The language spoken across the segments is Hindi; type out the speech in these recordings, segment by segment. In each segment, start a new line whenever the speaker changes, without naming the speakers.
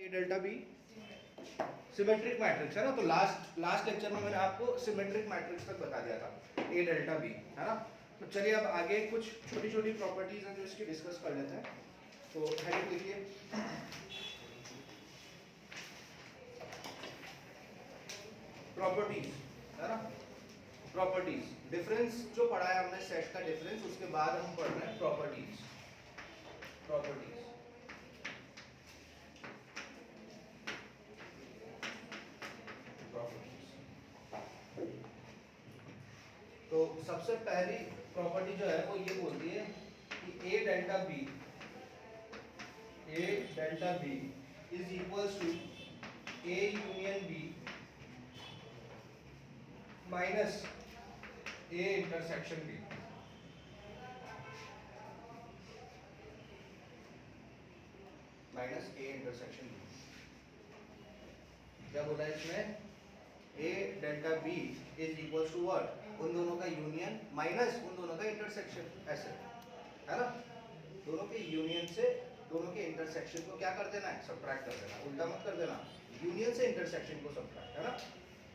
ए डेल्टा बी सिमेट्रिक मैट्रिक्स है ना। तो लास्ट लेक्चर में मैंने आपको सिमेट्रिक मैट्रिक्स तक बता दिया था, ए डेल्टा बी है ना। तो चलिए अब आगे कुछ छोटी छोटी प्रॉपर्टीज हैं जो इसकी डिस्कस कर लेते हैं। तो हेडिंग लिखिए, प्रॉपर्टीज है ना। प्रॉपर्टीज, डिफरेंस जो पढ़ा है हमने सेट का डिफरेंस, उसके बाद हम पढ़ रहे हैं प्रॉपर्टीज। प्रॉपर्टीज तो सबसे पहली प्रॉपर्टी जो है वो ये बोलती है कि a delta B is equals to a union b minus A intersection B. Minus A intersection b. क्या बोला है इसमें? A delta B is equal to what? उन दोनों का यूनियन माइनस उन दोनों का इंटरसेक्शन, ऐसे है ना। दोनों के यूनियन से दोनों के इंटरसेक्शन को क्या कर देना है? सब्ट्रैक्ट कर देना, उल्टा मत कर देना, यूनियन से इंटरसेक्शन को सब्ट्रैक्ट, है ना।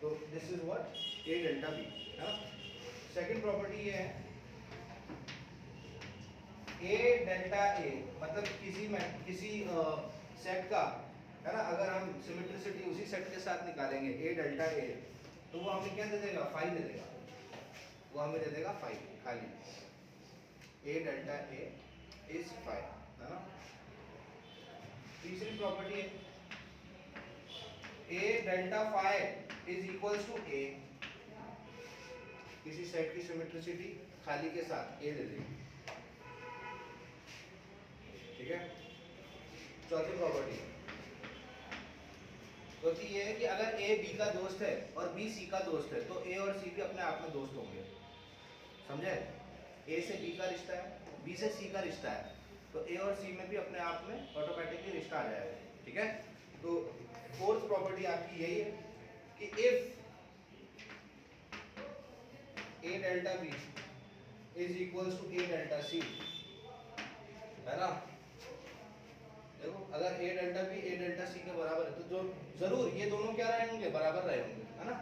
तो this is what A delta B, है ना। सेकंड प्रॉपर्टी ये है ए डेल्टा ए, मतलब किसी सेट का, है ना, अगर हम सिमेट्रिसिटी उसी सेट के साथ निकालेंगे ए डेल्टा ए, तो वो हमें क्या दे देगा? फाइव दे देगा। वो हमें दे देगा फाइव खाली। A delta a is phi, है ना। तीसरी प्रॉपर्टी है a delta phi is equals to a, किसी सेट की सिमेट्रिसिटी खाली के साथ ए दे देगी, ठीक है। चौथी प्रॉपर्टी होती ये है कि अगर ए बी का दोस्त है और बी सी का दोस्त है, तो ए और सी भी अपने आप में दोस्त होंगे, समझे। ए से बी का रिश्ता है, बी से सी का रिश्ता है, तो ए और सी में भी अपने आप में ऑटोमेटिकली रिश्ता आ जाएगा, ठीक है। तो फोर्थ प्रॉपर्टी आपकी यही है कि if A delta B is equals to A delta C, है ना। देखो, अगर A delta B A delta C के बराबर है, तो जो जरूर ये दोनों क्या रहे होंगे? बराबर रहे होंगे, है ना।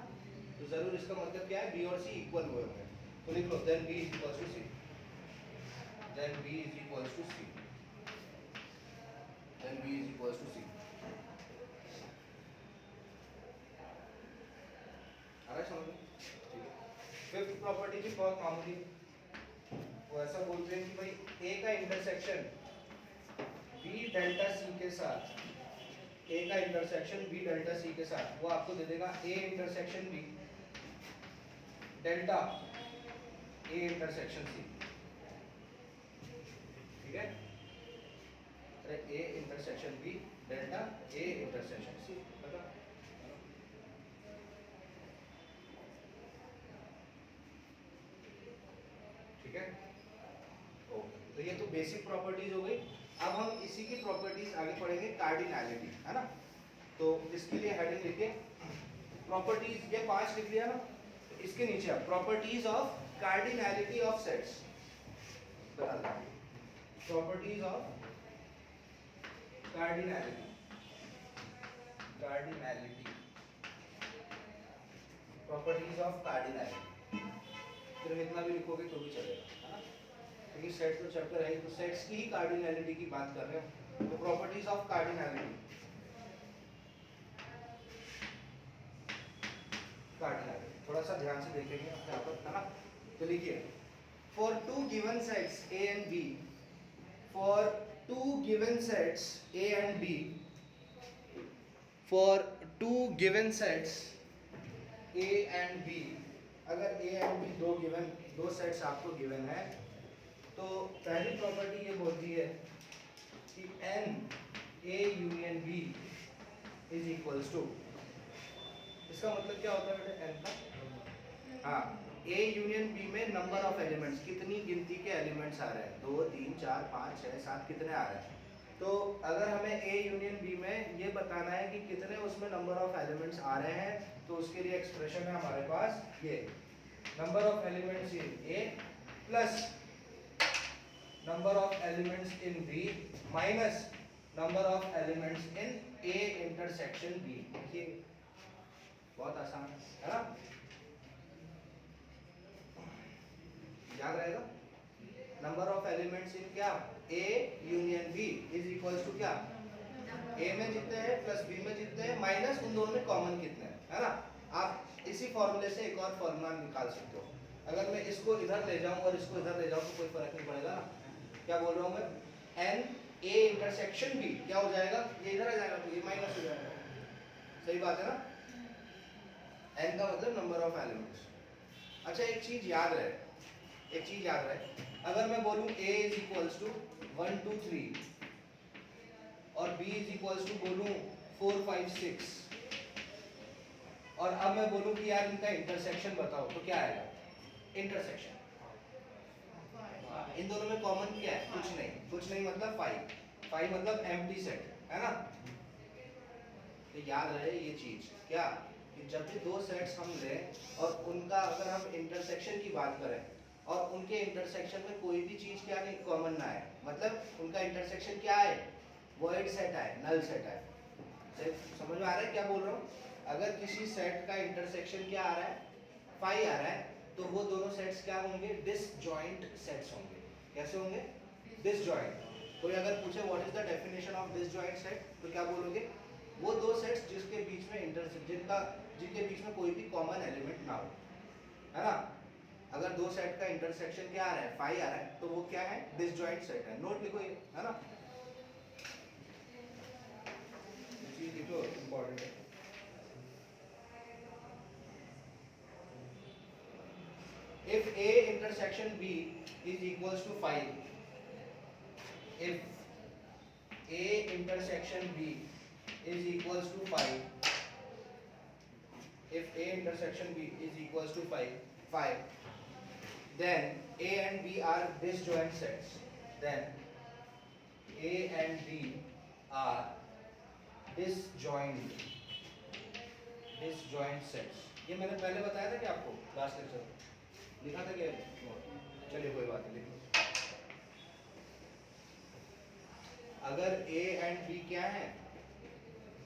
तो जरूर इसका मतलब क्या है? बी और सी इक्वल हुए होंगे। तो लिख लो then b is equals to c, then b is equals to c, then b is equals to c. आ रहा है समझ में? ठीक है। फिफ्थ प्रॉपर्टी भी बहुत मामूली है। वो ऐसा बोलते हैं कि भाई ए का इंटरसेक्शन बी डेल्टा सी के साथ, ए का इंटरसेक्शन बी डेल्टा सी के साथ, वो आपको दे देगा A intersection B delta A intersection C, ठीक है। अरे A intersection B delta A intersection C, बता। ठीक है, ओके। तो ये तो बेसिक प्रॉपर्टीज हो गई। अब हम इसी की प्रॉपर्टीज आगे पढ़ेंगे, कार्डिनैलिटी, है ना। तो इसके लिए हेडिंग लिखिए प्रॉपर्टीज, ये 5 लिख लिया ना। तो इसके नीचे आप properties of cardinality of sets, properties of cardinality, properties of cardinality. फिर इतना भी लिखोगे तो भी चलेगा, है ना, क्योंकि सेट तो चैप्टर है, तो सेट्स की ही कार्डिनैलिटी की बात कर रहे हैं। तो प्रॉपर्टीज ऑफ कार्डिनैलिटी, थोड़ा सा ध्यान से देखेंगे यहाँ पर, है ना। तो लिखिए for two given sets A and B, for two given sets A and B, for two given sets A and B, अगर ए एंड बी दो सेट्स आपको गिवन है, तो पहली प्रॉपर्टी ये बोलती है कि n A union B is equals to, इसका मतलब क्या होता है बेटा? एन का, हाँ, ए यूनियन बी में नंबर ऑफ एलिमेंट्स, कितनी गिनती के एलिमेंट्स आ रहे हैं? 2 3 4 5 6 7, कितने आ रहे हैं? तो अगर हमें ए यूनियन बी में ये बताना है कि कितने उसमें नंबर ऑफ एलिमेंट्स आ रहे हैं, तो उसके लिए एक्सप्रेशन है हमारे पास ये, number of elements in A plus number of elements in B minus number of elements in A intersection B, देखिए बहुत आसान है ना, याद रहेगा। नंबर ऑफ एलिमेंट्स इन क्या, A union B is equals to क्या, ए में जितने हैं प्लस बी में जितने हैं माइनस उन दोनों में कॉमन कितने हैं, है ना। आप इसी फॉर्मूले से एक और फॉर्मूला निकाल सकते हो। अगर मैं इसको इधर ले जाऊं और इसको इधर ले जाऊं तो कोई फर्क नहीं पड़ेगा ना। क्या बोल रहा हूं मैं, एन ए इंटरसेक्शन बी क्या हो जाएगा, ये इधर आ जाएगा तो ये माइनस हो जाएगा, सही बात है ना। एन का मतलब नंबर ऑफ एलिमेंट्स। अच्छा एक चीज याद रहे, एक चीज याद रहे, अगर मैं बोलूं a इज इक्वल्स टू 1 2 3 और b इज इक्वल्स टू बोलूं 4 5 6 और अब मैं बोलूं कि यार इनका इंटरसेक्शन बताओ, तो क्या आएगा, इंटरसेक्शन। इन दोनों में कॉमन क्या है, कुछ नहीं, कुछ नहीं मतलब 5, 5 मतलब एम्प्टी सेट है ना। तो याद रहे ये चीज क्या, कि जब भी दो सेट्स हम लें और उनका अगर हम इंटरसेक्शन की बात करें और उनके इंटरसेक्शन में कोई भी चीज क्या नहीं कॉमन ना है, मतलब उनका इंटरसेक्शन क्या है, वॉइड सेट है, नल सेट है। समझ में आ रहा है क्या बोल रहा हूँ। अगर किसी सेट का इंटरसेक्शन क्या आ रहा है, फाई आ रहा है, तो वो दोनों सेट्स क्या होंगे, डिसजॉइंट सेट्स होंगे। कैसे होंगे, डिसजॉइंट। कोई अगर पूछे what is the definition of disjoint set, तो क्या बोलोगे, वो दो सेट्स जिसके बीच में जिनके बीच में कोई भी कॉमन एलिमेंट ना हो, है ना। अगर दो सेट का इंटरसेक्शन क्या आ रहा है, फाई आ रहा है, तो वो क्या है, डिसजॉइंट सेट है। नोट लिखो ये, है ना, ये चीज लिखो, इंपॉर्टेंट है। If A intersection B is equals to 5, if A intersection B is equals to 5, if A intersection B is equals to 5, then A and B are disjoint sets. Then A and B are disjoint sets. ये मैंने पहले बताया था कि आपको लास्ट लेक्चर में लिखा था क्या, चलिए कोई बात नहीं, लिखो। अगर A एंड B क्या है,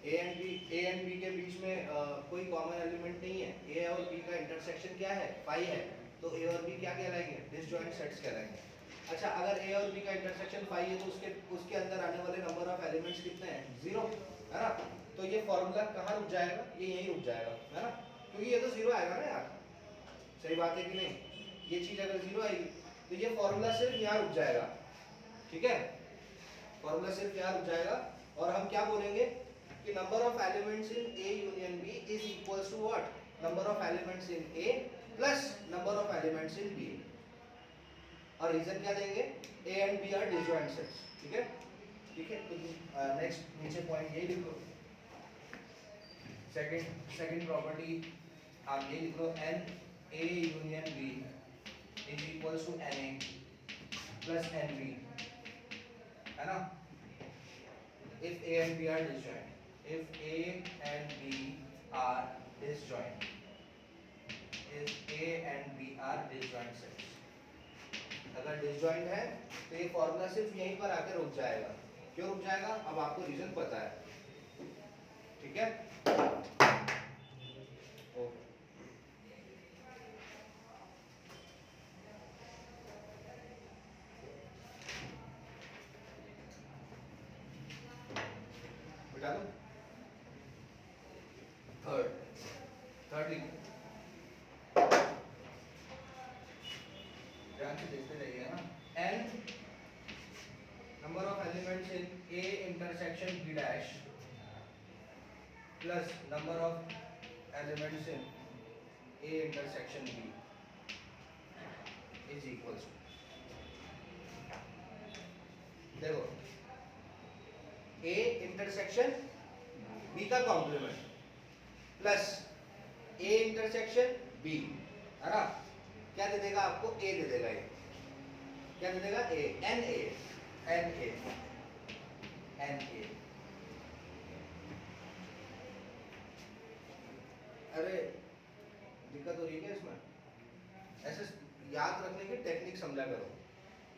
A एंड B के बीच में कोई कॉमन एलिमेंट नहीं है, A और B का इंटरसेक्शन क्या है, पाई है, तो A और B क्या कहलाएंगे, डिसजॉइंट सेट्स कहलाएंगे। अच्छा अगर A और B का इंटरसेक्शन पाई है तो उसके अंदर आने वाले नंबर ऑफ एलिमेंट्स कितने हैं, 0, है ना। तो ये फॉर्मूला कहाँ रुक जाएगा, ये यहीं रुक जाएगा, है ना, क्योंकि ये तो 0 आएगा ना यार, सही बात है कि नहीं। ये चीज अगर 0 आएगी तो ये फॉर्मूला सिर्फ यहाँ रुक जाएगा, ठीक है, फॉर्मूला सिर्फ यहाँ रुक जाएगा। और हम क्या बोलेंगे कि number of elements in A union B is equals to what, number of elements in A plus number of elements in B। और रीजन क्या देंगे, A and B are disjoint sets, ठीक है, ठीक है। तो नेक्स्ट नीचे पॉइंट यही लिख लो, सेकंड प्रॉपर्टी आप ये लिख लो, n A union B is equals to NA plus NB, है ना। If A and B are disjoint, if A and B are disjoint, if A and B are disjoint sets, अगर डिसजॉइंट है तो ये फॉर्मूला सिर्फ यहीं पर आकर रुक जाएगा। क्यों रुक जाएगा, अब आपको रीजन पता है, ठीक है। ओके बता दो, थर्ड लिखो, ध्यान से देखते रहिए ना। N number of elements in A intersection B dash plus number of elements in A intersection B is equals to, देखो A इंटरसेक्शन B का complement plus A intersection B, है ना, क्या दे देगा आपको, A दे देगा, ये क्या दे देगा, A N A N A N A। अरे दिक्कत हो रही है क्या इसमें, ऐसे याद रखने की टेक्निक समझा करो।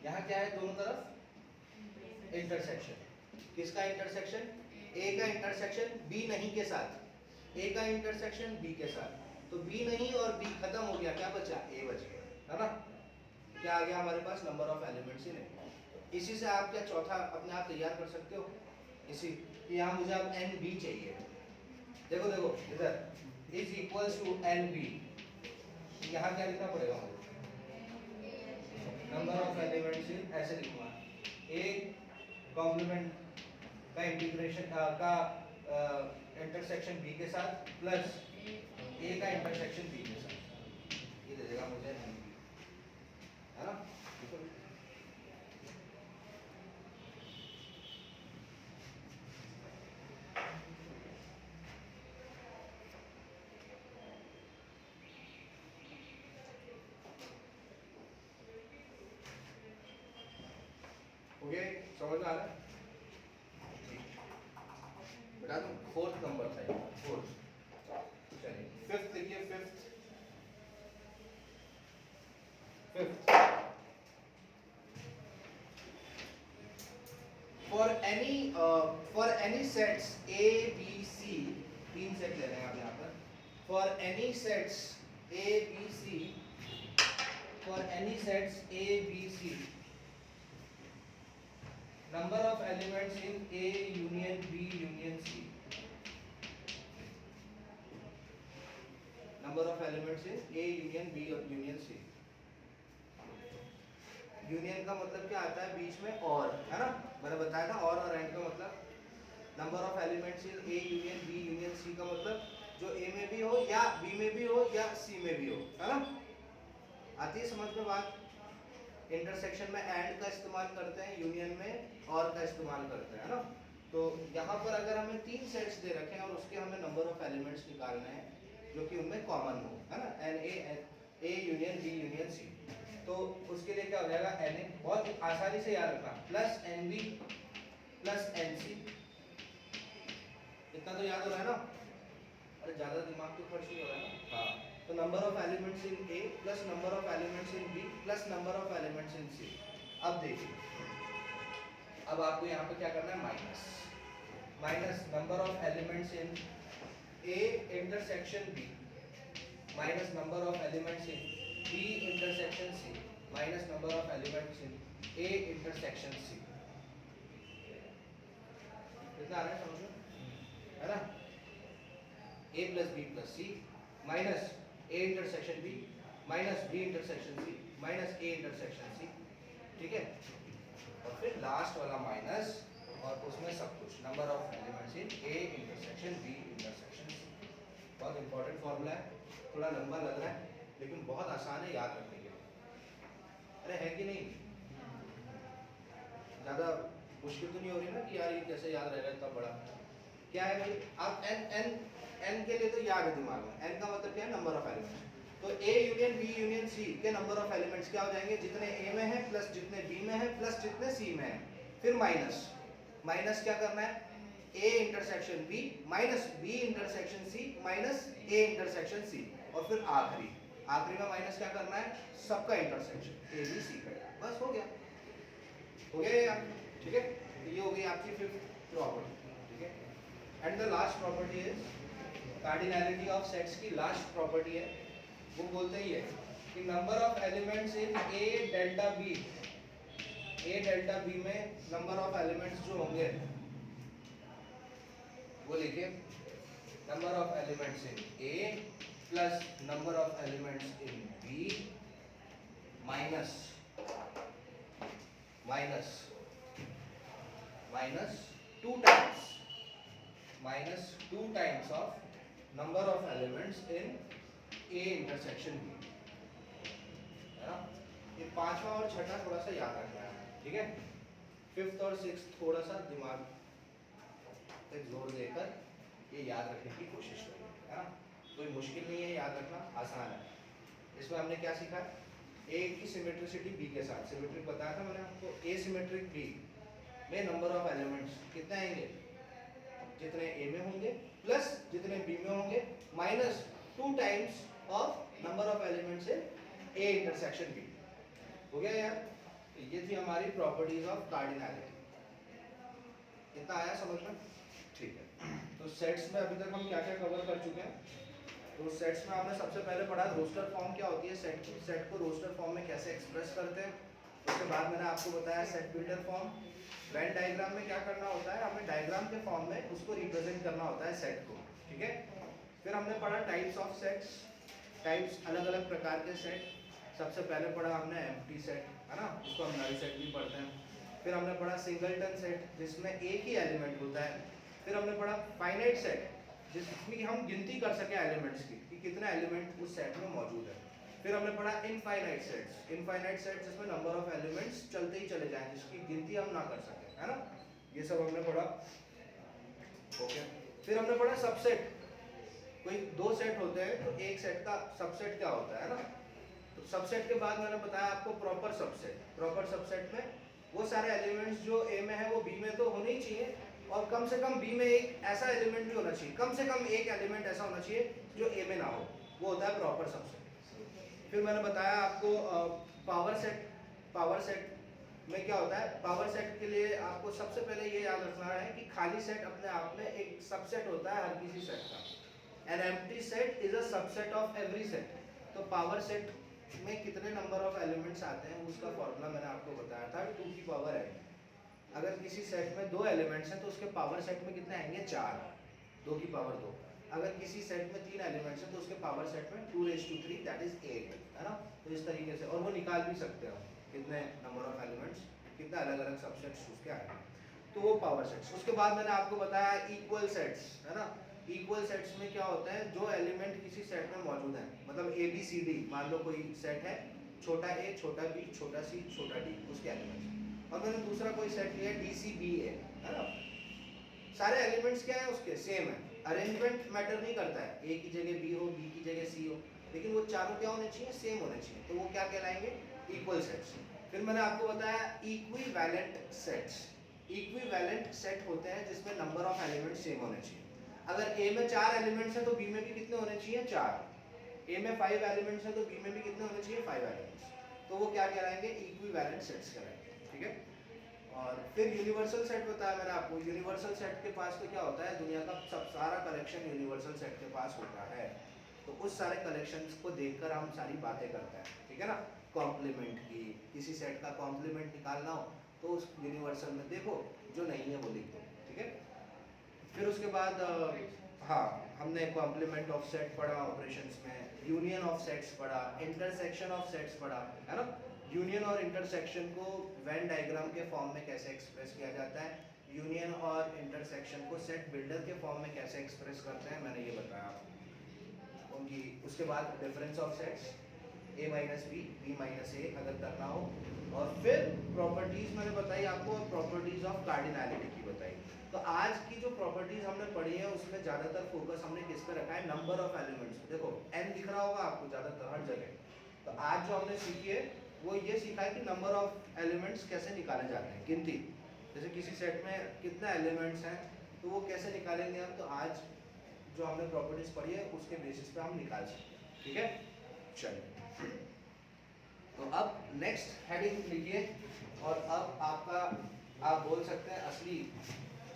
यहाँ क्या है, दोनों तरफ इंटरसेक्शन, किसका इंटरसेक्शन, ए का इंटरसेक्शन बी नहीं के साथ, ए का इंटरसेक्शन बी के साथ, तो बी नहीं और बी खत्म हो गया, क्या बचा, ए बच गया, है ना। क्या आ गया हमारे पास, नंबर ऑफ एलिमेंट्स इन ए। इसी से आप क्या चौथा अपने आप तैयार कर सकते हो, इसी कि यहाँ मुझे अब एन बी चाहिए। देखो देखो इधर is equals to n B, यहाँ क्या लिखना पड़ेगा मुझे, नंबर ऑफ एलिमेंट्स इन, ऐसे लिखूंगा ए कॉम्प्लीमेंट का इंटीग्रेशन का इंटरसेक्शन बी के साथ प्लस ए का इंटरसेक्शन बी के साथ, ये दे देगा मुझे एन बी, है ना। ओके, समझ में आ रहा है बेटा। तुम फोर्थ नंबर था ये, फोर्थ, चलिए फिफ्थ लिखिए, fifth for any sets A B C, तीन सेट ले रहे हैं आप यहाँ पर, for any sets A B C, for any sets A B C, number of elements in A union B union C, number of elements in A union B union C। Union का मतलब क्या आता है, बीच में और, है ना, मैंने बताया था और एंड का मतलब। Number of elements in A union B union C का मतलब जो ए में भी हो या बी में भी हो या सी में भी हो, है ना। आती है समझ में बात। इंटरसेक्शन में एंड का इस्तेमाल करते हैं, यूनियन में और का इस्तेमाल करते हैं, है ना। तो यहाँ पर अगर हमें तीन सेट्स दे रखे हैं और उसके हमें नंबर ऑफ एलिमेंट्स निकालने हैं जो कि उनमें कॉमन हो, है ना, n A union B union C, तो उसके लिए क्या हो जाएगा, एन ए, बहुत आसानी से याद रखना, plus n B plus n C, इतना तो याद हो रहा है ना। अरे ज़्यादा दिमाग तो खर्च नहीं हो रहा है ना। हाँ, तो number of elements in A plus number of elements in b plus number of elements in c. अब देखिए, अब आपको यहाँ पे क्या करना है, minus number of elements in A intersection B minus number of elements in b intersection C minus number of elements in A intersection c. कितना आ रहा है समझ में, है ना। A plus b plus c minus A intersection B minus B intersection C minus A intersection C, ठीक है। और फिर लास्ट वाला माइनस और उसमें सब कुछ, number of elements in A intersection B intersection C. बहुत इंपॉर्टेंट फॉर्मूला है, थोड़ा लंबा लग रहा है लेकिन बहुत आसान है याद रखने के लिए। अरे है कि नहीं, ज़्यादा मुश्किल तो नहीं हो रही ना कि यार ये कैसे याद रहेगा इतना बड़ा। क्या है भाई, आप एन के लिए तो याद है दिमाग में, एन का मतलब क्या है, नंबर ऑफ एलिमेंट्स। तो a union B union c के नंबर ऑफ एलिमेंट्स क्या हो जाएंगे, जितने ए में है प्लस जितने बी में है प्लस जितने सी में है, फिर माइनस क्या करना है, A intersection B minus B intersection C minus A intersection C, और फिर आखिरी में माइनस क्या करना है, सबका इंटरसेक्शन ए बी सी का। बस हो गया यार, ठीक है। ये हो गई आपकी फिफ्थ प्रॉपर्टी, ठीक है। And the last property is cardinality of sets की लास्ट प्रॉपर्टी है, वो बोलते ही है कि number of elements in A delta B में नंबर ऑफ एलिमेंट्स जो होंगे वो लिखिए, number of elements in A plus number of elements in B minus two times of number of elements in A intersection B, है ना। ये पांचवा और छठा थोड़ा सा याद रखना है, ठीक है। फिफ्थ और सिक्स्थ थोड़ा सा दिमाग पे जोर देकर ये याद रखने की कोशिश करिए, है ना। कोई मुश्किल नहीं है, याद रखना आसान है। इसमें हमने क्या सीखा, ए की सिमेट्रिसिटी बी के साथ, सिमेट्रिक बताया था मैंने आपको। ए सिमेट्रिक बी में नंबर ऑफ एलिमेंट्स कितने आएंगे, जितने ए में होंगे प्लस जितने बी में होंगे minus 2 times of number of elements in A intersection B. हो गया यार। तो ये थी हमारी प्रॉपर्टीज ऑफ कार्डिनैलिटी। इतना आया समझ में, ठीक। तो सेट्स में अभी तक हम क्या क्या कवर कर चुके हैं? तो सेट्स में हमने सबसे पहले पढ़ा रोस्टर फॉर्म क्या होती है, सेट को रोस्टर फॉर्म में कैसे एक्सप्रेस करते हैं। उसके बाद मैंने आपको बताया set builder form. Venn diagram में क्या करना होता है, हमें डायग्राम के फॉर्म में उसको रिप्रेजेंट करना होता है सेट को, ठीक है। फिर हमने पढ़ा टाइप्स ऑफ सेट्स, टाइप्स अलग अलग प्रकार के सेट। सबसे पहले पढ़ा हमने एम्प्टी सेट, है ना, उसको हम नल सेट भी पढ़ते हैं। फिर हमने पढ़ा सिंगलटन सेट जिसमें एक ही एलिमेंट होता है। फिर हमने पढ़ा फाइनाइट सेट जिसमें हम गिनती कर सके एलिमेंट्स की कि कितने एलिमेंट उस सेट में मौजूद है। फिर हमने पढ़ा इनफाइनाइट सेट्स, इनफाइनाइट सेट जिसमें नंबर ऑफ एलिमेंट्स चलते ही चले जाएं, जिसकी गिनती हम ना कर सकें, है ना, ये सब हमने पढ़ा। ओके, फिर हमने पढ़ा सबसेट। कोई दो सेट होते हैं तो एक सेट का सबसेट क्या होता है ना। तो सबसेट के बाद मैंने बताया आपको प्रॉपर सबसेट। प्रॉपर सबसेट में वो सारे एलिमेंट्स जो ए में है वो बी में तो होने ही चाहिए, और कम से कम बी में एक ऐसा एलिमेंट भी होना चाहिए, कम से कम एक एलिमेंट ऐसा होना चाहिए जो ए में ना हो, वो होता है प्रॉपर सबसेट। फिर मैंने बताया आपको पावर सेट। पावर सेट में क्या होता है, पावर सेट के लिए आपको सबसे पहले ये याद रखना है कि खाली सेट अपने आप में एक सबसेट होता है हर किसी सेट का। An empty set is a subset of every set। तो पावर सेट में कितने नंबर ऑफ एलिमेंट्स आते हैं उसका फॉर्मूला मैंने आपको बताया था 2 की पावर n। अगर किसी सेट में 2 एलिमेंट्स हैं तो उसके पावर सेट में कितने आएंगे, 4, 2 की पावर 2। अगर किसी सेट में 3 एलिमेंट्स हैं तो उसके पावर सेट में 2�3, दैट इज 8, है ना। तो इस तरीके से, और वो निकाल भी सकते हो कितने नंबर ऑफ एलिमेंट्स, कितने अलग अलग सबसेट्स उसके आएंगे। तो वो पावर सेट्स। उसके बाद मैंने आपको बताया इक्वल सेट्स, है ना। इक्वल सेट्स में क्या होता है, जो एलिमेंट किसी सेट में मौजूद है, मतलब ए बी सी डी, मान लो कोई सेट है, छोटा ए, छोटा बी, छोटा सी, छोटा डी, उसके एलिमेंट्स। और मैंने दूसरा कोई सेट लिया डी सी बी ए, है ना। सारे एलिमेंट्स क्या है उसके, सेम है, अरेंजमेंट मैटर नहीं करता है, ए की जगह बी हो, बी की जगह सी हो, लेकिन वो चारों क्या होने चाहिए, सेम होने चाहिए। तो वो क्या कहलाएंगे, इक्वल सेट्स। फिर मैंने आपको बताया इक्विवेलेंट सेट्स। इक्विवेलेंट सेट होते हैं जिसमें नंबर ऑफ एलिमेंट्स सेम होने चाहिए। अगर ए में 4 एलिमेंट्स हैं तो बी में भी कितने होने चाहिए, 4। ए में 5 एलिमेंट्स हैं तो बी में भी कितने होने चाहिए, 5 एलिमेंट्स। तो वो क्या कहलाएंगे, इक्विवेलेंट सेट्स कहलाएंगे, ठीक है। और फिर यूनिवर्सल सेट बताया मैंने आपको। यूनिवर्सल सेट के पास तो क्या होता है, दुनिया का सब सारा कलेक्शन यूनिवर्सल सेट के पास होता है। तो उस सारे कलेक्शंस को देखकर हम सारी बातें करते हैं, ठीक है ना। कॉम्प्लीमेंट की, किसी सेट का कॉम्प्लीमेंट निकालना हो तो उस यूनिवर्सल में देखो, जो नहीं है वो लिख दो, ठीक है। फिर उसके बाद हाँ, हमने कॉम्प्लीमेंट ऑफ सेट पढ़ा ऑपरेशंस में, यूनियन ऑफ सेट्स पढ़ा, इंटरसेक्शन ऑफ सेट्स पढ़ा, है ना। यूनियन और इंटरसेक्शन को वेन डायग्राम के फॉर्म में कैसे एक्सप्रेस किया जाता है, यूनियन और इंटरसेक्शन को सेट बिल्डर के फॉर्म में कैसे एक्सप्रेस करते हैं, मैंने ये बताया आपको उनकी। उसके बाद difference of sets, a minus b, b minus a अगर करना हो। और फिर प्रॉपर्टीज मैंने बताई आपको, और प्रॉपर्टीज ऑफ कार्डिनैलिटी की बताई। तो आज की जो प्रॉपर्टीज हमने पढ़ी है उसमें ज़्यादातर फोकस हमने किस पे रखा है, नंबर ऑफ एलिमेंट्स। देखो n दिख रहा होगा आपको ज़्यादातर हर जगह। तो आज जो हमने सीखी है वो ये सीखा है कि नंबर ऑफ एलिमेंट्स कैसे निकाले जाते हैं, गिनती। जैसे किसी सेट में कितने एलिमेंट्स हैं तो वो कैसे निकालेंगे हम, तो आज जो हमने प्रॉपर्टीज पढ़ी है उसके बेसिस पे हम निकाल सकते हैं, ठीक है। चलिए, तो अब नेक्स्ट हेडिंग लिखिए, और अब आपका, आप बोल सकते हैं असली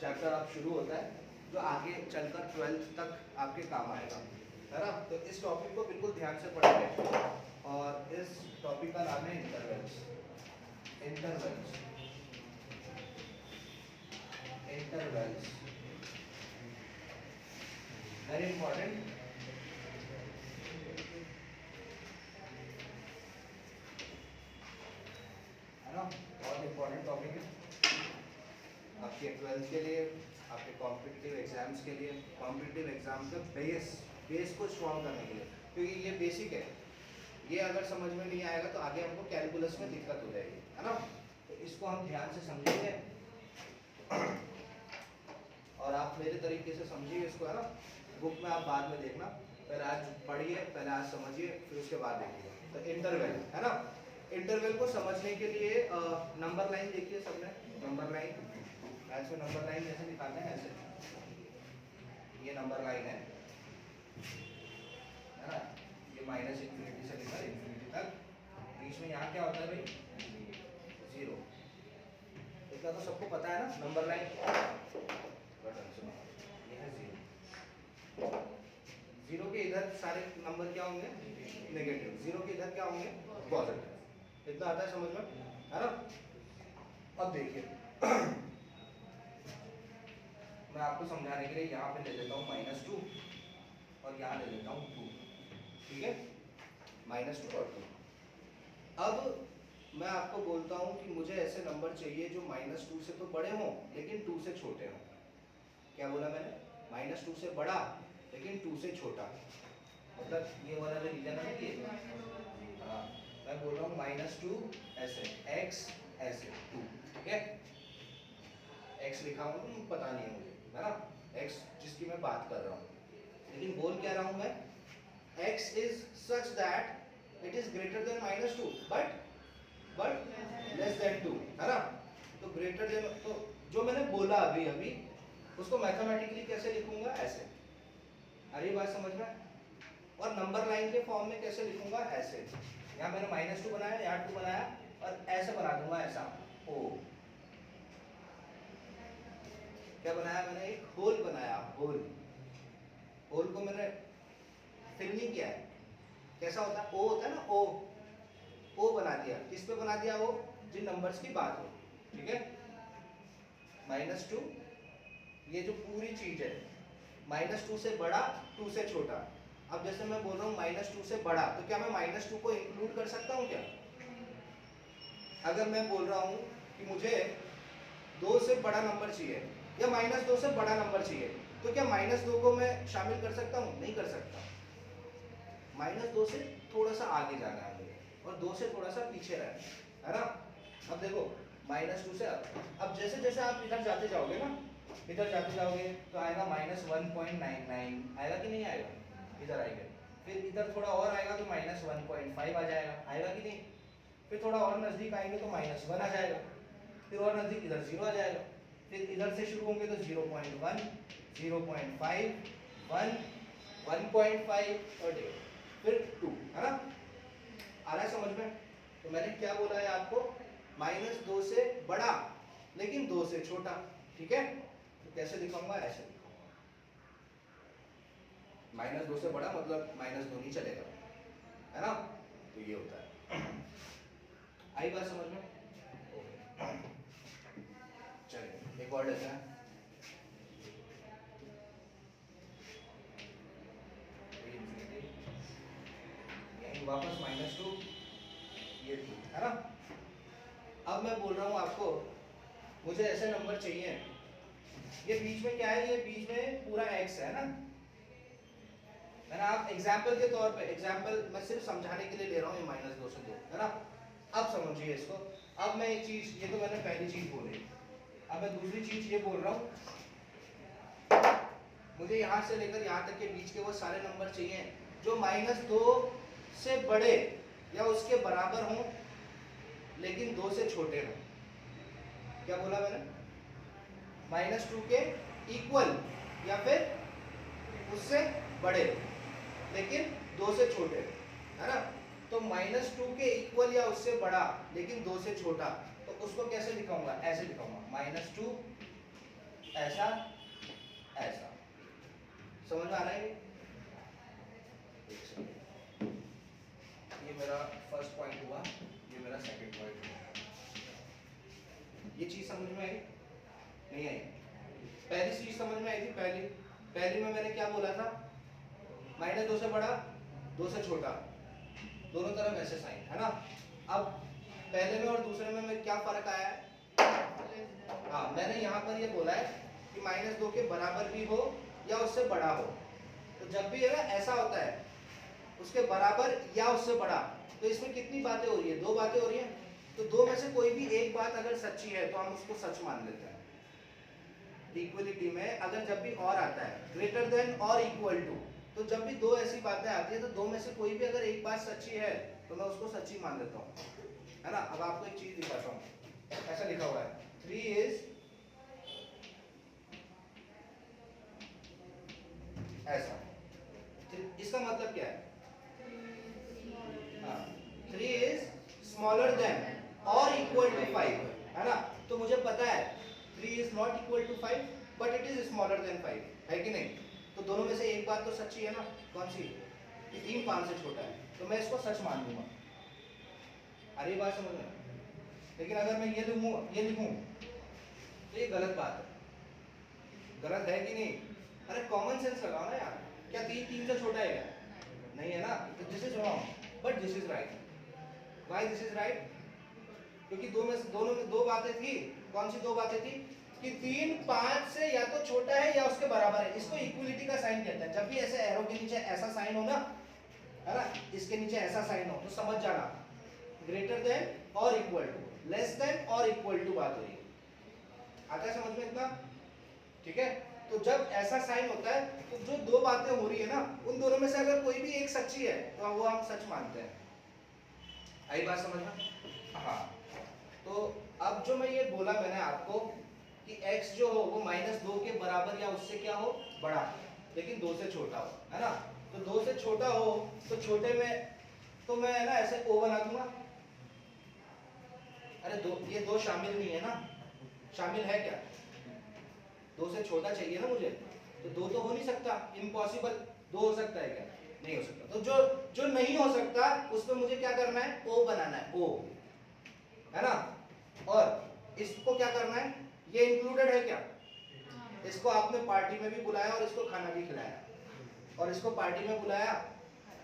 चैप्टर अब शुरू होता है, जो आगे चलकर 12th तक आपके काम आएगा, है ना। तो इस टॉपिक को बिल्कुल ध्यान से पढ़िए, और इस टॉपिक का नाम है intervals. Intervals, intervals very important. है ना, बहुत इंपॉर्टेंट टॉपिक है आपके 12th के लिए, आपके कॉम्पिटिटिव एग्जाम्स के लिए, कॉम्पिटिटिव एग्जाम का बेस को स्ट्रॉन्ग करने के लिए, क्योंकि ये बेसिक है। ये अगर समझ में नहीं आएगा तो आगे हमको कैलकुलस में दिक्कत हो जाएगी, है ना। तो इसको हम ध्यान से समझेंगे, और आप मेरे तरीके से समझिए इसको, है ना। बुक में आप बाद में देखना, पहले आज पढ़िए, पहले आज समझिए, फिर उसके बाद देखिए। तो इंटरवल, है ना। इंटरवल को समझने के लिए नंबर लाइन देखिए सबने, नंबर लाइन। मैथ्स में नंबर लाइन कैसे निकालते हैं, ऐसे ये नंबर लाइन है ना। ये माइनस इन्फिनिटी से लेकर इन्फिनिटी तक, बीच में यहाँ क्या होता है भाई, 0। इतना तो सबको पता है ना, नंबर लाइन बटन से ये है 0। इधर सारे नंबर क्या होंगे नेगेटिव, 0 के इधर क्या होंगे पॉजिटिव। इतना आता है समझ में, है ना। अब देखिए मैं आपको समझाने के लिए यहाँ पे ले लेता हूँ -2 और यहाँ ले लेता हूँ 2, ठीक है, -2 और 2। अब मैं आपको बोलता हूँ कि मुझे ऐसे नंबर चाहिए जो -2 से तो बड़े हों लेकिन 2 से छोटे हों। क्या बोला मैंने, -2 से बड़ा लेकिन 2 से छोटा, मतलब ये वाला जो रीजन है ये, हाँ मैं बोल रहा हूँ -2 ऐसे, x ऐसे 2, ठीक है, x लिखा हूँ पता नहीं है मुझे, है ना, x जिसकी मैं बात कर रहा हूँ, लेकिन बोल क्या रहा हूँ मैं, x is such that it is greater than -2 but less than 2, है ना। तो ग्रेटर देन, तो जो मैंने बोला अभी अभी उसको मैथमेटिकली कैसे लिखूंगा, ऐसे, अरे बात समझ में। और नंबर लाइन के फॉर्म में कैसे लिखूंगा, ऐसे, यहाँ मैंने -2 बनाया, यहाँ 2 बनाया और ऐसे बना दूंगा, ऐसा ओ, क्या बनाया मैंने, एक होल बनाया, होल, होल को मैंने फिल नहीं किया है, कैसा होता है, ओ होता है ना, ओ बना दिया, किस पे बना दिया, वो जिन नंबर्स की बात हो, ठीक है। -2 ये जो पूरी चीज है, -2 से बड़ा 2 से छोटा। अब जैसे मैं बोल रहा हूँ -2 से बड़ा, तो क्या मैं -2 को इंक्लूड कर सकता हूँ क्या। अगर मैं बोल रहा हूँ कि मुझे 2 से बड़ा नंबर चाहिए या -2 से बड़ा नंबर चाहिए, तो क्या -2 को मैं शामिल कर सकता हूँ, नहीं कर सकता। -2 से थोड़ा सा आगे जाना है मुझे और 2 से थोड़ा सा पीछे रहना है ना। अब देखो -2 से अब जैसे जैसे आप इधर जाते जाओगे ना, इधर जाते जाओगे तो आएगा -1.99 आएगा कि नहीं आएगा, इधर आएगा, फिर इधर थोड़ा और आएगा तो -1.5 आ जाएगा, आएगा कि नहीं, फिर थोड़ा और नजदीक आएंगे तो -1 आ जाएगा, फिर और नजदीक इधर 0 आ जाएगा, फिर इधर से शुरू होंगे तो 0.1 0.5 1 1.5 और फिर 2, है ना, आ रहा है समझ में। तो मैंने क्या बोला है आपको, -2 से बड़ा लेकिन 2 से छोटा, ठीक है। तो कैसे लिखूंगा, ऐसे लिखूंगा, -2 से बड़ा मतलब -2 नहीं चलेगा, है ना। तो ये होता है, आई बात समझ में। चलिए एक और लेते हैं, वापस -2 ये 2, है ना। अब मैं बोल रहा हूँ आपको मुझे ऐसे नंबर चाहिए, ये बीच में क्या है, ये बीच में पूरा x है ना, मैंने आप एग्जाम्पल के तौर पे, एग्जाम्पल मैं सिर्फ समझाने के लिए ले रहा हूँ, ये -2 से 2, है ना। अब समझिए इसको, अब मैं एक चीज, ये तो मैंने पहली चीज बोली, अब मैं दूसरी चीज ये बोल रहा हूँ, मुझे यहाँ से लेकर यहाँ तक के बीच के वो सारे नंबर चाहिए जो -2 से बड़े या उसके बराबर हों लेकिन 2 से छोटे हों। क्या बोला मैंने, -2 के इक्वल या फिर उससे बड़े लेकिन 2 से छोटे, है ना। तो -2 के इक्वल या उससे बड़ा लेकिन 2 से छोटा, तो उसको कैसे लिखाऊंगा, ऐसे लिखाऊंगा, -2 ऐसा ऐसा, समझ में आ रहा है। ये मेरा फर्स्ट पॉइंट हुआ, ये मेरा सेकंड पॉइंट हुआ। ये चीज समझ में आई, नहीं आई। पहली चीज समझ में आई थी, पहली में मैंने क्या बोला था, -2 से बड़ा 2 से छोटा, दोनों तरफ ऐसे साइन, है ना। अब पहले में और दूसरे में क्या फर्क आया है, हाँ मैंने यहाँ पर ये बोला है कि -2 के बराबर भी हो या उससे बड़ा हो, तो जब भी है ना ऐसा होता है उसके बराबर या उससे बड़ा, तो इसमें कितनी बातें हो रही है, 2 बातें हो रही हैं, तो 2 में से कोई भी एक बात अगर सच्ची है तो हम उसको सच मान लेते हैं। इक्वलिटी में अगर जब भी और आता है, ग्रेटर देन और इक्वल टू, तो जब भी 2 ऐसी बातें आती है तो 2 में से कोई भी अगर एक बात सच्ची है तो मैं उसको सच्ची मान लेता हूँ, है ना। अब आपको एक चीज दिखाता हूँ, ऐसा लिखा हुआ है 3 इज ऐसा, इसका मतलब क्या है, 3 इज स्मॉलर देन और इक्वल टू 5, है ना। तो मुझे पता है 3 is not equal to 5 but it is smaller than 5, है कि नहीं। तो दोनों में से एक बात तो सच्ची है ना, कौन सी, कि 3 5 से छोटा है, तो मैं इसको सच मान लूंगा। अरे बात समझ में? लेकिन अगर मैं ये लिखूं तो ये गलत बात है, गलत है कि नहीं? अरे कॉमन सेंस लगाओ ना यार, क्या 3 से छोटा है क्या? नहीं है ना, तो this is wrong but this is right. Why this is right? क्योंकि दोनों में दो बातें थी। कौन सी दो बातें थी? कि 3 5 से या तो छोटा है या उसके बराबर है। इसको इक्वलिटी का साइन कहते हैं। जब भी ऐसे एरो के नीचे ऐसा साइन हो ना, है ना, इसके नीचे ऐसा साइन हो तो समझ जाना ग्रेटर देन और इक्वल टू, लेस देन और इक्वल टू बात हो रही है। आता है समझ में इतना? ठीक है, तो जब ऐसा साइन होता है तो जो दो बातें हो रही है ना, उन दोनों में से अगर कोई भी एक सच्ची है तो वो हम सच मानते हैं। आई बात समझ में? हाँ, तो अब जो मैं ये बोला मैंने आपको कि x जो हो वो -2 के बराबर या उससे क्या हो, बड़ा, लेकिन 2 से छोटा हो, है ना। तो 2 से छोटा हो तो छोटे में तो मैं ना ऐसे o बना दूंगा। अरे ये दो शामिल नहीं है ना, शामिल है क्या? 2 से छोटा चाहिए ना मुझे, तो 2 तो हो नहीं सकता, इम्पॉसिबल। 2 हो सकता है क्या? नहीं हो सकता। तो जो नहीं हो सकता उसमें मुझे क्या करना है, o बनाना है, o, है ना। और इसको क्या करना है, ये इंक्लूडेड है क्या? इसको आपने पार्टी में भी बुलाया और इसको खाना भी खिलाया, और इसको पार्टी में बुलाया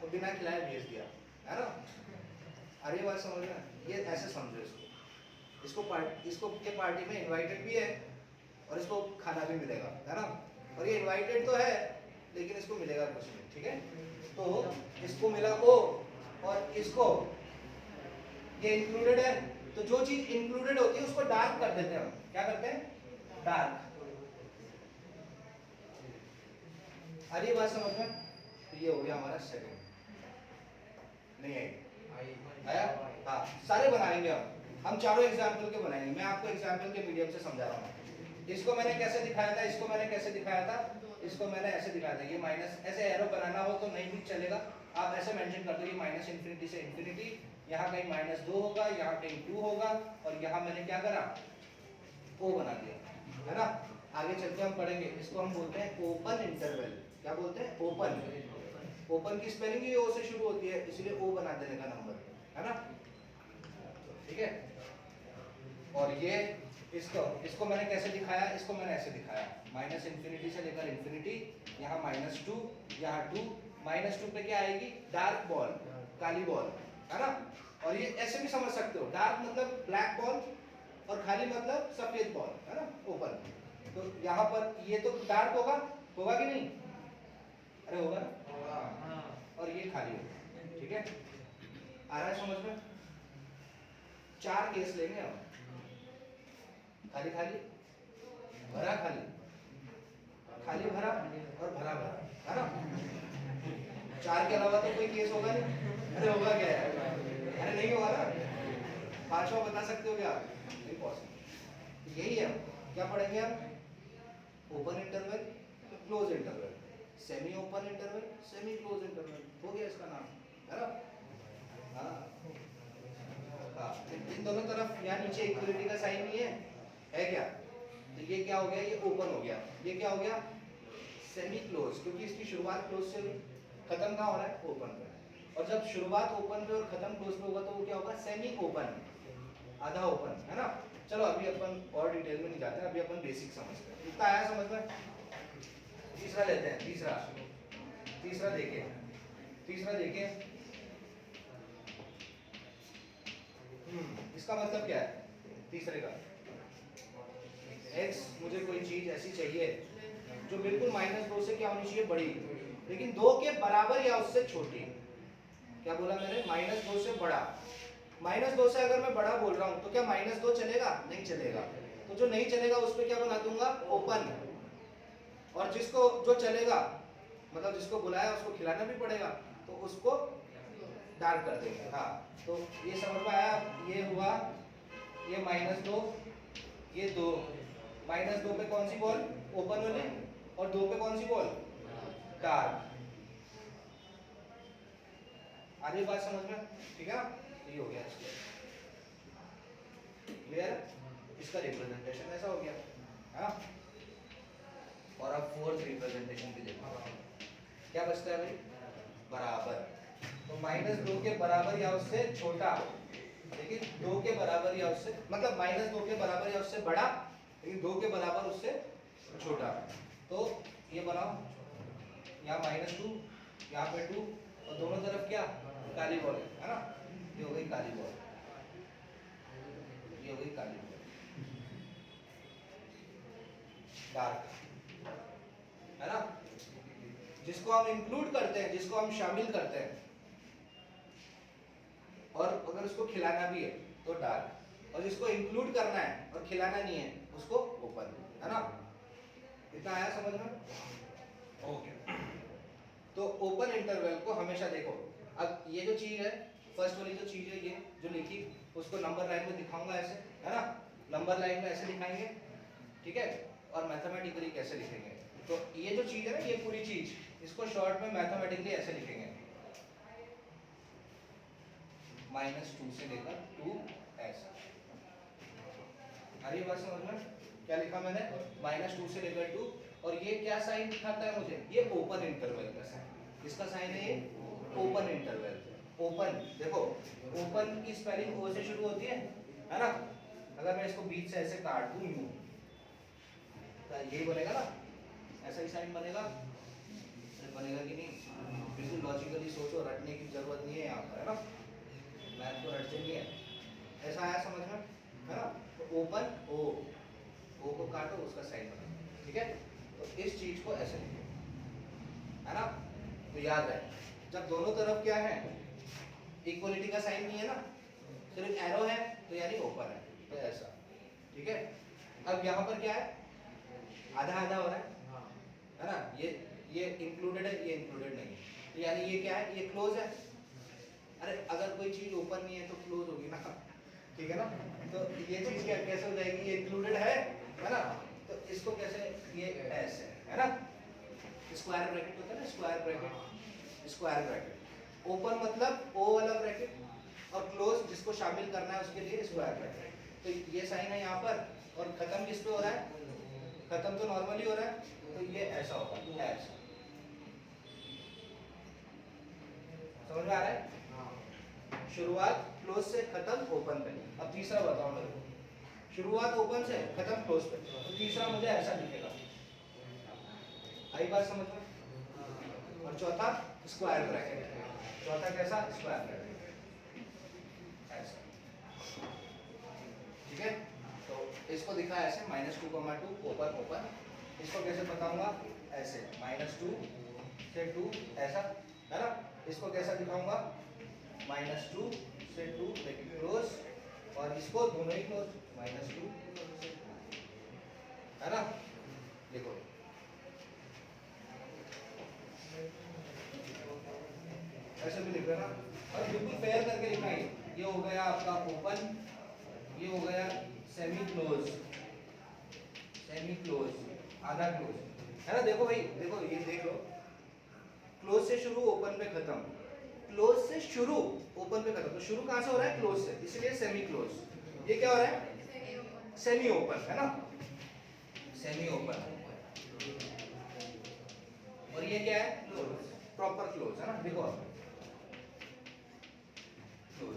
और बिना खिलाए भेज दिया, है ना। अरे बात समझ में? ये ऐसे समझो इसको के पार्टी में इनवाइटेड भी है और इसको खाना भी मिलेगा, है ना। और ये इनवाइटेड तो है लेकिन इसको मिलेगा कुछ नहीं, ठीक है। तो इसको मिला ओ और इसको ये इंक्लूडेड है। तो जो चीज इंक्लूडेड होती है उसको डार्क कर देते हैं हम। क्या करते हैं? डार्क। अरे बात समझ में? तो ये हो गया हमारा सेकंड। नहीं आया? हाँ, सारे बनाएंगे हम चारों एग्जाम्पल के बनाएंगे। मैं आपको एग्जाम्पल के मीडियम से समझा रहा हूँ। इसको मैंने कैसे दिखाया था, इसको मैंने कैसे दिखाया था, इसको मैंने ऐसे दिखाया था। ये माइनस ऐसे एरो बनाना हो तो नहीं भी चलेगा, आप ऐसे मेंशन कर दो कि माइनस इंफिनिटी से इंफिनिटी, यहाँ कहीं -2 होगा, यहाँ कहीं 2 होगा, और यहाँ मैंने क्या करा, ओ बना दिया, है ना। आगे चलते हम पढ़ेंगे, इसको हम बोलते हैं ओपन इंटरवल। क्या बोलते हैं? ओपन। ओपन की स्पेलिंग ही ओ से शुरू होती है, इसलिए ओ बना देने का नंबर, है ना, ठीक है। और ये इसको मैंने कैसे दिखाया, इसको मैंने ऐसे दिखाया, माइनस इंफिनिटी से लेकर इंफिनिटी, यहाँ -2, यहाँ 2, -2 पे क्या आएगी, डार्क बॉल, काली बॉल, है ना। और ये ऐसे भी समझ सकते हो, डार्क मतलब ब्लैक बॉल और खाली मतलब सफेद बॉल, है ना, ओपन। तो यहाँ पर ये तो डार्क होगा कि नहीं? अरे होगा ना, और ये खाली होगा, ठीक है। आ रहा है समझ में? 4 केस लेंगे हम, खाली खाली, भरा खाली, खाली भरा और भरा भरा, है ना। 4 के अलावा तो कोई केस होगा नहीं। अरे होगा क्या यार? अरे नहीं होगा ना। 5वां बता सकते हो क्या? नहीं पॉसिबल। यही है, क्या पढ़ेंगे हम? Open interval, close interval, semi open interval, semi close interval, हो गया इसका नाम, है ना। हाँ, इन दोनों तरफ यहाँ नीचे इक्वलिटी का साइन नहीं है क्या? तो ये क्या हो गया, ये ओपन हो गया। ये क्या हो गया? सेमी क्लोज, क्योंकि इसकी शुरुआत क्लोज से हुई, खत्म कहाँ हो रहा है? ओपन पे। और जब शुरुआत ओपन पे और खत्म क्लोज पे होगा तो वो क्या होगा? सेमी ओपन, आधा ओपन, है ना। चलो अभी अपन और डिटेल में नहीं जाते हैं, अभी अपन बेसिक समझते हैं। इतना आया समझ में? तीसरा लेते हैं, तीसरा देखिए, इसका मतलब क्या है तीसरे का? x, मुझे कोई चीज ऐसी चाहिए जो बिल्कुल -2 से क्या होनी चाहिए, बड़ी, लेकिन 2 के बराबर या उससे छोटी। क्या बोला मैंने? -2 से बड़ा। -2 से अगर मैं बड़ा बोल रहा हूं तो क्या -2 चलेगा? नहीं चलेगा। तो जो नहीं चलेगा उस पर क्या बना दूंगा? ओपन। और जो चलेगा, मतलब जिसको बुलाया उसको खिलाना भी पड़ेगा, तो उसको डार्क कर देंगे। हाँ, तो ये समझ में आया? ये हुआ, ये -2, ये 2, -2 पे कौन सी बॉल? ओपन वाली, और 2 पे कौन सी बॉल? डार्क। आधी बात समझ में? ठीक है, ये हो गया इसका क्लियर। इसका रिप्रेजेंटेशन ऐसा हो गया, हाँ। और अब फोर्थ रिप्रेजेंटेशन भी देखो, क्या बचता है भाई? बराबर, तो -2 के बराबर या उससे छोटा, लेकिन 2 के बराबर या उससे, मतलब -2 के बराबर या उससे बड़ा, लेकिन 2 के बराबर उससे छोटा। तो ये बनाओ, यहाँ -2, यहाँ पे 2, और दोनों तरफ क्या, काली बॉल है ना, ये हो गई काली बॉल, ये हो गई काली बॉल, डार्क, है ना। जिसको हम इंक्लूड करते हैं, जिसको हम शामिल करते हैं, और अगर उसको खिलाना भी है तो डार्क, और जिसको इंक्लूड करना है और खिलाना नहीं है उसको ओपन, है ना। इतना आया समझ में? ओके। तो ओपन इंटरवल को हमेशा देखो, अब ये जो चीज है, फर्स्ट वाली जो चीज है, ये जो लिखी, उसको नंबर लाइन में दिखाऊंगा ऐसे, है ना, नंबर लाइन में ऐसे दिखाएंगे, ठीक है, और मैथमेटिकली कैसे लिखेंगे। तो ये जो चीज है ना, ये पूरी चीज, इसको शॉर्ट में मैथमेटिकली ऐसे लिखेंगे, -2 से लेकर 2 ऐसा। अरे बात समझ में? क्या लिखा मैंने, -2 से लेकर 2, और ये क्या साइन दिखाता है मुझे, ये ओपन इंटरवल का साइन, किसका साइन है ये, ओपन इंटरवल। ओपन देखो, ओपन की स्पेलिंग ओ से शुरू होती है ना। अगर मैं इसको बीच से ऐसे काट दूं यूं, तो यही बनेगा ना, ऐसा ही साइन बनेगा, बनेगा कि नहीं? बिल्कुल लॉजिकली सोचो, रटने की जरूरत नहीं है यहाँ पर, है ना, मैथ को रटते नहीं है। ऐसा आया समझ में, है ना। तो ओपन, ओ को काटो, उसका साइन बनाओ, ठीक है। तो इस चीज को ऐसे लिखो, है ना। तो याद रहे, जब दोनों तरफ क्या है, इक्वलिटी का साइन नहीं है ना, सिर्फ एरो है, तो यानी ओपन है, तो ऐसा, ठीक है। अब यहाँ पर क्या है, आधा आधा हो रहा है ना, ये इंक्लूडेड है, ये इंक्लूडेड नहीं है, तो यानी ये क्या है, ये क्लोज है। अरे अगर कोई चीज ओपन नहीं है तो क्लोज होगी ना, ठीक है ना। तो ये चीज क्या कैसे हो जाएगी, ये इंक्लूडेड है ना, तो इसको कैसे, ये ऐसे है ना, स्क्वायर ब्रैकेट होता है ना, square bracket, square bracket. Open मतलब ओ वाला ब्रैकेट, और क्लोज जिसको शामिल करना है उसके लिए स्क्वायर ब्रैकेट। तो ये साइन है यहाँ पर, और खत्म किस पे हो रहा है, खत्म तो नॉर्मली हो रहा है, तो ये ऐसा होगा, ऐसा। समझ में आ रहा है? शुरुआत क्लोज से, खत्म ओपन पे। अब तीसरा बताओ मेरे को, शुरुआत ओपन से, खत्म क्लोज पे, तो तीसरा मुझे ऐसा दिखेगा, आई बात समझ में? और चौथा स्क्वायर ब्रैकेट, चौथा कैसा, स्क्वायर ब्रैकेट, ऐसा, ठीक है। तो इसको दिखा ऐसे, -2, ओपन ओपन। इसको कैसे बताऊंगा, ऐसे, -2 से 2 ऐसा, है ना। इसको कैसा दिखाऊंगा, -2 से 2 लेकिन क्लोज, और इसको दोनों ही क्लोज, -2 से 2, है ना। देखो ऐसे भी लिख देना, और बिल्कुल फेयर करके लिखना है। ये हो गया आपका ओपन, ये हो गया सेमी क्लोज, सेमी क्लोज, आधा क्लोज, है ना। देखो भाई, देखो ये देख लो, क्लोज से शुरू, ओपन पे खत्म, क्लोज से शुरू, ओपन पे खत्म, तो शुरू कहां से हो रहा है, क्लोज से, इसलिए सेमी क्लोज। ये क्या हो रहा है, सेमी ओपन, है ना, सेमी ओपन। और ये क्या है, क्लोज, प्रॉपर क्लोज, है ना। देखो क्लोज,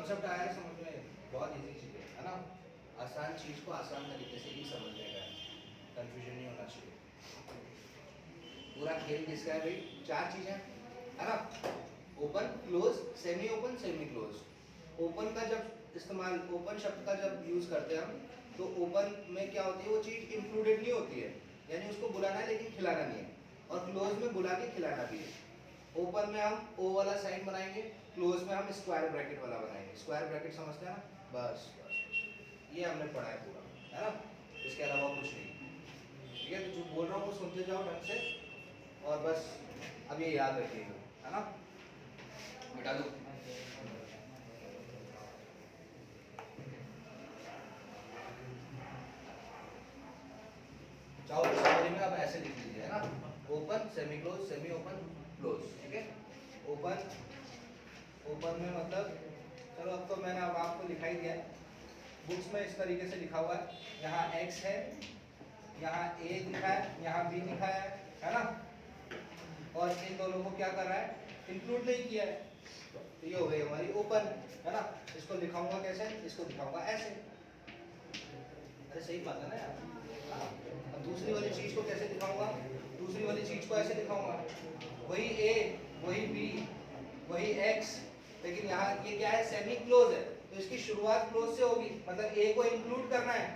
कॉन्सेप्ट आया है समझ में? बहुत इजी चीज़ है ना, आसान चीज़ को आसान तरीके से ही समझने का, कंफ्यूजन नहीं होना चाहिए। पूरा खेल किसका है भाई? 4 चीज़ें है ना, open, close, semi open, semi close. Open का जब इस्तेमाल, ओपन शब्द का जब यूज़ करते हैं हम, तो ओपन में क्या होती है, वो चीज़ इंक्लूडेड नहीं होती है, यानी उसको बुलाना है लेकिन खिलाना नहीं है, और क्लोज में बुला के खिलाना भी है। ओपन में हम ओ वाला साइन बनाएंगे, क्लोज में हम स्क्वायर ब्रैकेट वाला बनाएंगे। स्क्वायर ब्रैकेट समझते हैं ना? बस बस ये हमने पढ़ा है पूरा, है ना, इसके अलावा कुछ नहीं। ठीक है, तो जो बोल रहा हूँ वो सुनते जाओ ढंग से, और बस अब ये याद रखिएगा, है ना। मिटा दो। चाहो तो समरी में अब ऐसे लिख लीजिए, है ना, open, semi close, semi open, close. ठीक है, ओपन, ओपन में मतलब, चलो अब तो मैंने अब आपको लिखा ही दिया, बुक्स में इस तरीके से लिखा हुआ है, यहाँ x है, यहाँ a लिखा है, यहाँ b लिखा है ना, और इन दोनों को क्या कर रहा है, इंक्लूड नहीं किया है, तो ये हो गई हमारी ओपन, है ना। इसको दिखाऊंगा कैसे, इसको दिखाऊंगा ऐसे, अरे सही बात है ना यार। अब दूसरी वाली चीज को कैसे दिखाऊंगा, दूसरी वाली चीज को ऐसे दिखाऊंगा, वही a, वही b, वही x, लेकिन यहाँ ये क्या है, सेमी क्लोज है, तो इसकी शुरुआत क्लोज से होगी, मतलब a को इंक्लूड करना है,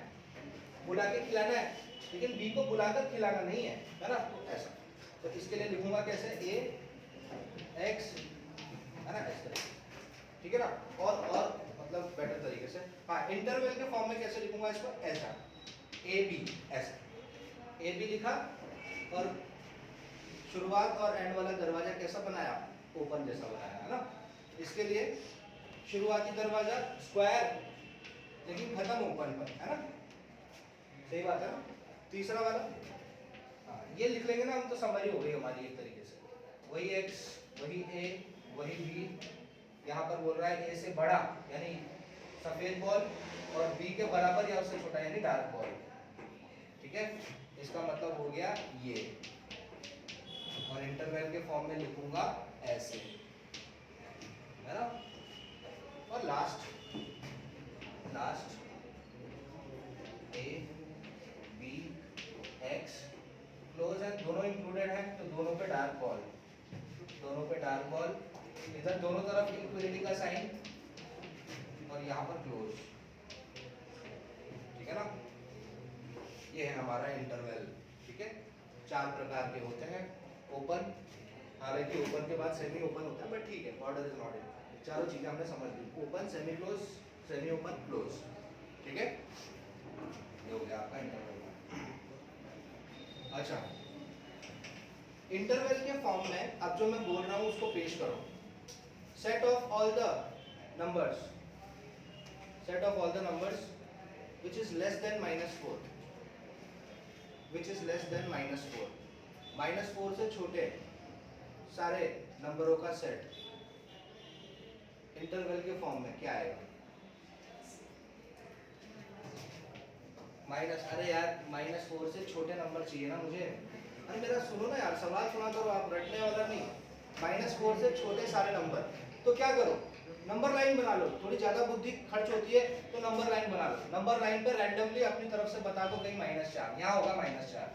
बुला के खिलाना है, लेकिन b को बुलाकर खिलाना नहीं है ना, तो ऐसा। तो इसके लिए लिखूंगा कैसे, a x, है ना, ऐसे, ठीक है ना। और मतलब बेटर तरीके से, हाँ, इंटरवल के फॉर्म में कैसे लिखूंगा इसको, ऐसा, a b, ऐसा, a b लिखा, और शुरुआत और एंड वाला दरवाजा कैसा बनाया, ओपन जैसा बनाया, है ना। इसके लिए शुरुआती दरवाजा स्क्वायर, लेकिन खत्म ओपन पर, है ना, सही बात है ना। तीसरा वाला, हाँ, ये लिख लेंगे ना हम, तो समरी हो गई हमारी एक तरीके से, वही x, वही a, वही b, यहाँ पर बोल रहा है a से बड़ा यानी सफेद बॉल, और b के बराबर या उससे छोटा यानी डार्क बॉल। ठीक है, इसका मतलब हो गया ये, और इंटरवल के फॉर्म में लिखूंगा ऐसे, है ना। और last a b x close है, दोनों इंक्लूडेड है, तो दोनों पे डार्क बॉल, दोनों पे डार्क बॉल, इधर दोनों तरफ इक्वलिटी का साइन, और यहाँ पर क्लोज। ठीक है ना, ये है हमारा इंटरवल। ठीक है, 4 प्रकार के होते हैं, ओपन, हालांकि ओपन के बाद सेमी ओपन होता है, बट ठीक है, ऑर्डर इज नॉट इन, चारों चीजें हमने समझ ली, open, semi close, semi open, close. ठीक है, ये हो गया आपका इंटरवल। अच्छा, इंटरवल के फॉर्म में अब जो मैं बोल रहा हूं उसको पेश करो, set of all the numbers, set of all the numbers which is less than -4, which is less than -4, -4 से छोटे सारे नंबरों का सेट इंटरवल के फॉर्म में क्या आएगा, अरे यार -4 से छोटे नंबर चाहिए ना मुझे, अरे मेरा सुनो ना यार, सवाल सुना करो आप, रटने वाला नहीं। -4 से छोटे सारे नंबर, तो क्या करो, नंबर लाइन बना लो, थोड़ी ज्यादा बुद्धि खर्च होती है तो नंबर लाइन बना लो, नंबर लाइन पे रैंडमली अपनी तरफ से बता दो, कहीं -4 यहाँ होगा, -4,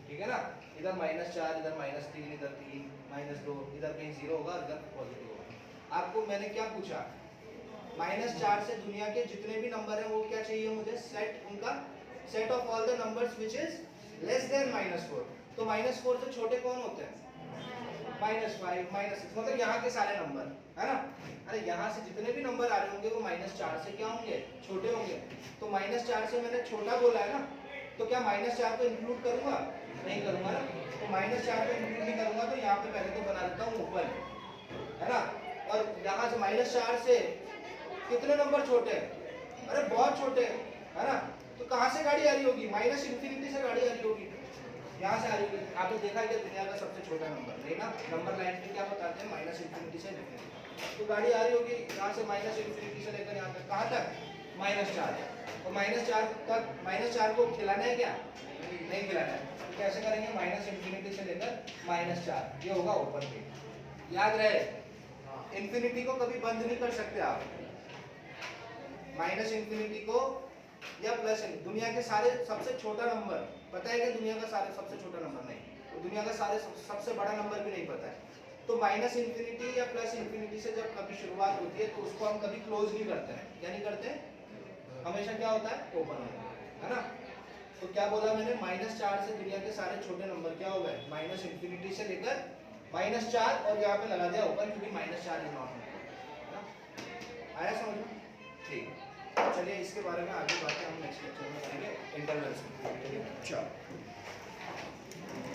ठीक है ना, इधर -4, इधर -3, इधर 3, -2, इधर कहीं 0 होगा, इधर पॉजिटिव होगा। आपको मैंने क्या पूछा, -4 से दुनिया के जितने भी नंबर हैं वो क्या चाहिए मुझे, सेट, उनका set of all the numbers which is less than -4, तो -4 से छोटे कौन होते हैं, -5, -6, मतलब यहाँ के सारे नंबर, है ना। अरे यहाँ से जितने भी नंबर आ रहे होंगे वो -4 से क्या होंगे, छोटे होंगे, तो -4 से मैंने छोटा बोला है ना, तो क्या -4 को इंक्लूड करूंगा, नहीं करूंगा ना, तो -4 को इंक्लूड नहीं करूंगा, तो यहाँ पे पहले तो बना देता हूँ ओपन, है ना। और यहाँ से -4 से कितने नंबर छोटे हैं, अरे बहुत छोटे हैं, है ना, तो कहाँ से गाड़ी आ रही होगी, -∞ से गाड़ी आ रही होगी, यहाँ से आ रही होगी। आपने देखा है कि दुनिया का सबसे छोटा नंबर, नहीं ना, नंबर लाइन पे क्या बताते हैं, -∞ से ∞, तो गाड़ी आ रही होगी यहाँ से -∞ से लेकर यहाँ तक, कहाँ तक, -4, तो -4 तक, -4 को खिलाना है क्या, नहीं खिलाना है, तो कैसे करेंगे, -∞ से लेकर -4, ये होगा ओपन पे, याद रहे, इंफिनिटी को कभी बंद नहीं कर सकते आप, माइनस इन्फिनिटी को या प्लस इन्फिनिटी, दुनिया के सारे सबसे छोटा नंबर पता है क्या? दुनिया का सारे सबसे छोटा नंबर नहीं, तो दुनिया का सारे सबसे बड़ा नंबर भी नहीं पता है। तो माइनस इन्फिनिटी या प्लस इन्फिनिटी से जब कभी शुरुआत होती है तो उसको हम कभी क्लोज नहीं करते हैं। क्या नहीं करते? हमेशा क्या होता है? ओपन होता है ना। तो क्या बोला मैंने? -4 से दुनिया के सारे छोटे नंबर क्या हो गए? माइनस इन्फिनिटी से लेकर -4, और यहाँ पे लगा दिया ओपन क्योंकि -4 इज नॉट है ना। आया समझ में? ठीक, चलिए इसके बारे में आगे बातें हम नेक्स्ट लेक्चर में करेंगे इंटरवल्स में। चलिए, चलो।